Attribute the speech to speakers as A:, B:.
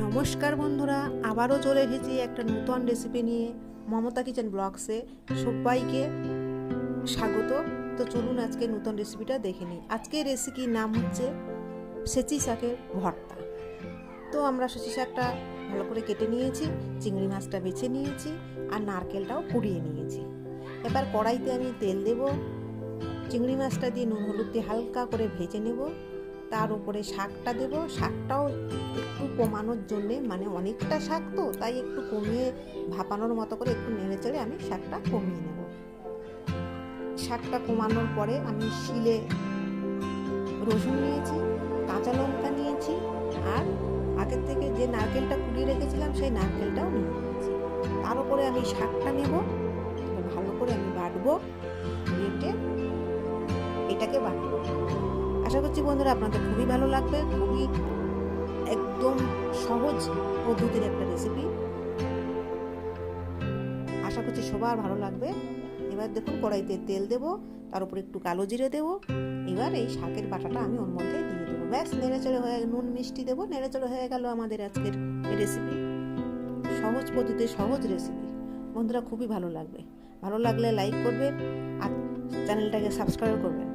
A: নমস্কার বন্ধুরা, আবারও চলে এসেছি একটা নতুন রেসিপি নিয়ে মমতা কিচেন ব্লগসে। সবাইকে স্বাগত। তো চলুন আজকে নতুন রেসিপিটা দেখে নিই। আজকের রেসিপির নাম হচ্ছে সেচি শাকের ভর্তা। তো আমরা সেচি শাকটা ভালো করে কেটে নিয়েছি, চিংড়ি মাছটা বেছে নিয়েছি, আর নারকেলটাও কুড়িয়ে নিয়েছি। এবার কড়াইতে আমি তেল দেব, চিংড়ি মাছটা দিয়ে নুন হলুদ দিয়ে হালকা করে ভেজে নেব। তার উপরে শাকটা দেব। শাকটাও একটু কমানোর জন্যে, মানে অনেকটা শাক তো তাই একটু কমিয়ে ভাপানোর মতো করে একটু নেড়ে চেড়ে আমি শাকটা কমিয়ে নেব। শাকটা কমানোর পরে আমি শিলে রসুন নিয়েছি, কাঁচা লঙ্কা নিয়েছি, আর আগের থেকে যে নারকেলটা কুড়িয়ে রেখেছিলাম সেই নারকেলটাও নিয়ে নিয়েছি। তার উপরে আমি শাকটা নেব, ভালো করে আমি বাটবো, বেটে এটাকে বানাবো। আশা করছি বন্ধুরা আপনাদের খুবই ভালো লাগবে। খুবই একদম সহজ পদ্ধতির একটা রেসিপি, আশা করছি সবার ভালো লাগবে। এবার দেখুন কড়াইতে তেল দেব, তার উপর একটু কালো জিরে দেবো। এবার এই শাকের বাটাটা আমি ওর মধ্যে দিয়ে দেবো। ব্যাস নেড়েচড়ে হয়ে নুন মিষ্টি দেবো, নেড়েচড়ে হয়ে গেল আমাদের আজকের রেসিপি। সহজ পদ্ধতির সহজ রেসিপি বন্ধুরা, খুবই ভালো লাগবে। ভালো লাগলে লাইক করবেন আর চ্যানেলটাকে সাবস্ক্রাইব করবেন।